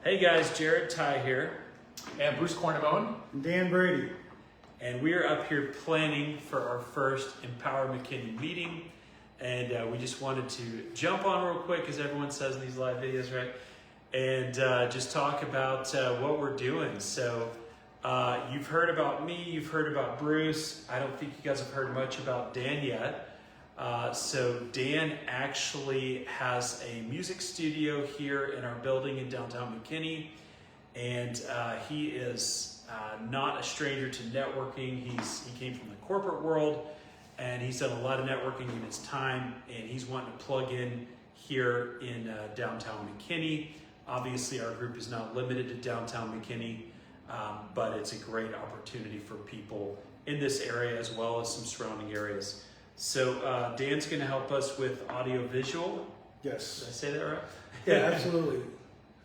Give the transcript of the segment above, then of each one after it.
Hey guys, Jared Ty here, And Bruce Cornabone. Dan Brady. and we are up here planning for our first Empower McKinney meeting. And we just wanted to jump on real quick, as everyone says in these live videos, right? And just talk about what we're doing. So you've heard about me, you've heard about Bruce. I don't think you guys have heard much about Dan yet. So Dan actually has a music studio here in our building in downtown McKinney, and he is not a stranger to networking. He came from the corporate world, and he's done a lot of networking in his time, and he's wanting to plug in here in downtown McKinney. Obviously, our group is not limited to downtown McKinney, but it's a great opportunity for people in this area as well as some surrounding areas. So Dan's going to help us with audio visual. Yes. Did I say that right? Yeah, absolutely.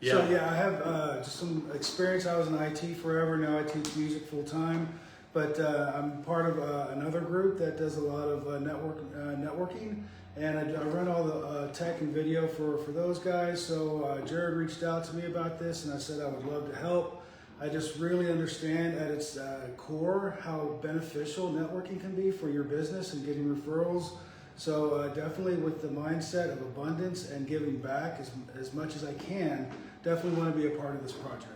Yeah. So yeah, I have just some experience. I was in IT forever. Now I teach music full time. But I'm part of another group that does a lot of networking. And I run all the tech and video for those guys. So Jared reached out to me about this, and I said I would love to help. I just really understand at its core how beneficial networking can be for your business and getting referrals. So definitely with the mindset of abundance and giving back as much as I can, definitely want to be a part of this project.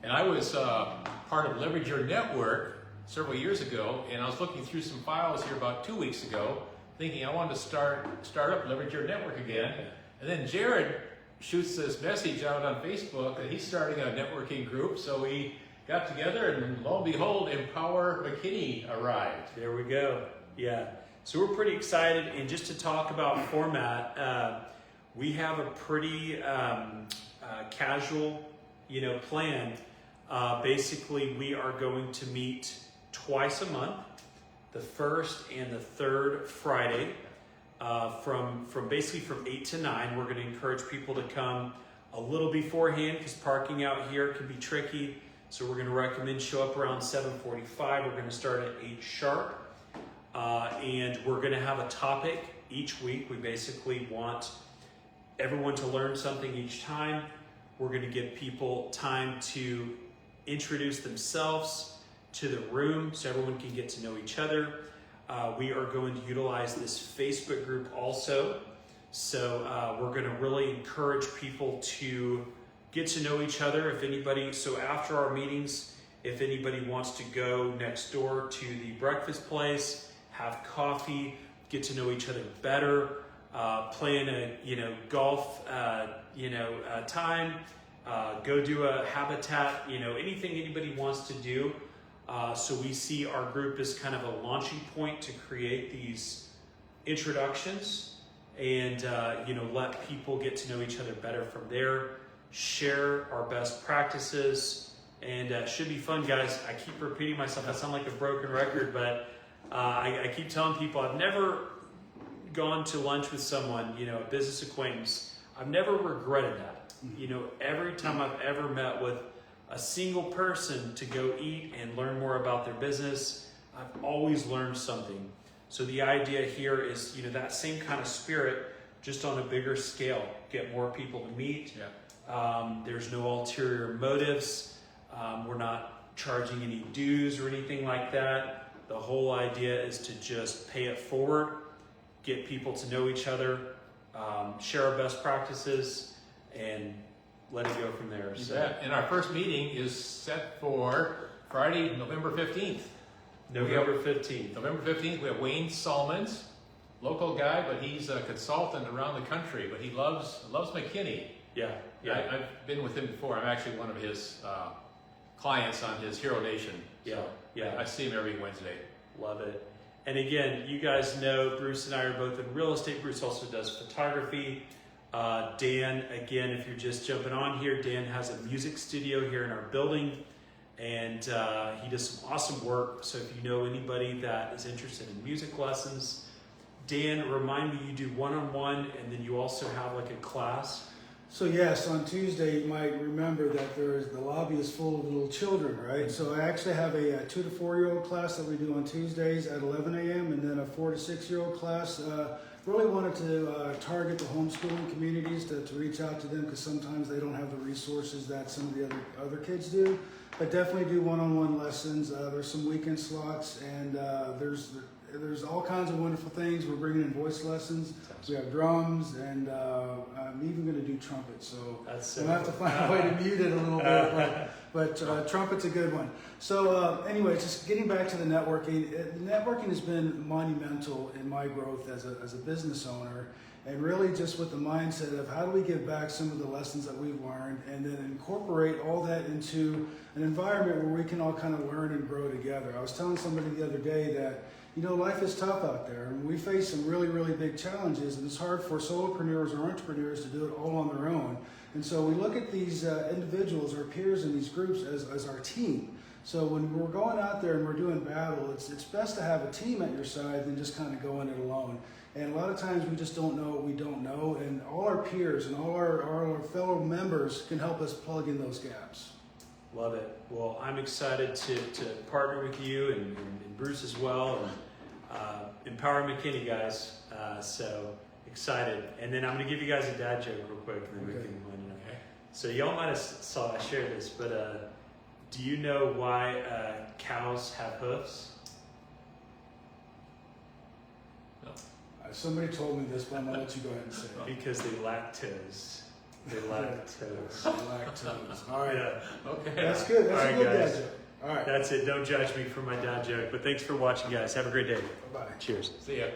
And I was part of Leverage Your Network several years ago, and I was looking through some files here about 2 weeks ago, thinking I wanted to start up Leverage Your Network again. And then Jared shoots this message out on Facebook that he's starting a networking group. So we got together, and lo and behold, Empower McKinney arrived. There we go. Yeah. So we're pretty excited. And just to talk about format, we have a pretty casual, plan. Basically, we are going to meet twice a month, the first and the third Friday. From 8 to 9. We're going to encourage people to come a little beforehand because parking out here can be tricky. So we're going to recommend show up around 7:45. We're going to start at 8 sharp. And we're going to have a topic each week. We basically want everyone to learn something each time. We're going to give people time to introduce themselves to the room so everyone can get to know each other. We are going to utilize this Facebook group also. So we're going to really encourage people to get to know each other. So after our meetings, if anybody wants to go next door to the breakfast place, have coffee, get to know each other better, plan a golf time, go do a habitat, anything anybody wants to do. So we see our group as kind of a launching point to create these introductions and let people get to know each other better from there, share our best practices, and it should be fun, guys. I keep repeating myself. I sound like a broken record, but I keep telling people I've never gone to lunch with someone, a business acquaintance. I've never regretted that. Every time I've ever met with a single person to go eat and learn more about their business, I've always learned something. So the idea here is, that same kind of spirit, just on a bigger scale. Get more people to meet. Yeah. There's no ulterior motives. We're not charging any dues or anything like that. The whole idea is to just pay it forward, get people to know each other, share our best practices, and let it go from there. And our first meeting is set for Friday, November 15th. November 15th. November 15th, we have Wayne Solomons, local guy, but he's a consultant around the country, but he loves McKinney. Yeah. I've been with him before. I'm actually one of his clients on his Hero Nation. So I see him every Wednesday. Love it. And again, you guys know Bruce and I are both in real estate. Bruce also does photography. Dan, again, if you're just jumping on here, Dan has a music studio here in our building, and he does some awesome work. So if you know anybody that is interested in music lessons, Dan, remind me, you do one-on-one, and then you also have like a class. So yes, on Tuesday you might remember that the lobby is full of little children, right? So I actually have a 2 to 4 year old class that we do on Tuesdays at 11 a.m. and then a 4 to 6 year old class really wanted to target the homeschooling communities to reach out to them because sometimes they don't have the resources that some of the other kids do. But definitely do one-on-one lessons. There's some weekend slots, and there's all kinds of wonderful things. We're bringing in voice lessons. We have drums, and I'm even going to do trumpet. So I'm going to have to find a way to mute it a little bit. But trumpet's a good one. So anyway, just getting back to the networking. Networking has been monumental in my growth as a business owner. And really just with the mindset of how do we give back some of the lessons that we've learned and then incorporate all that into an environment where we can all kind of learn and grow together. I was telling somebody the other day that, life is tough out there and we face some really, really big challenges, and it's hard for solopreneurs or entrepreneurs to do it all on their own. And so we look at these individuals or peers in these groups as our team. So when we're going out there and we're doing battle, it's best to have a team at your side than just kind of going it alone. And a lot of times we just don't know what we don't know, and all our peers and all our fellow members can help us plug in those gaps. Love it. Well, I'm excited to partner with you and Bruce as well, and empower McKinney, guys. So excited. And then I'm going to give you guys a dad joke real quick, and then we can okay. So y'all might have saw I shared this, but do you know why cows have hoofs? Somebody told me this, but I'm going to let you go ahead and say it. Because they lactose. They're lactose. Lactose. All right. Yeah. Okay. That's good. That's a good guys. dad joke. All right. That's it. Don't judge me for my dad joke. But thanks for watching, guys. Have a great day. Bye-bye. Cheers. See ya.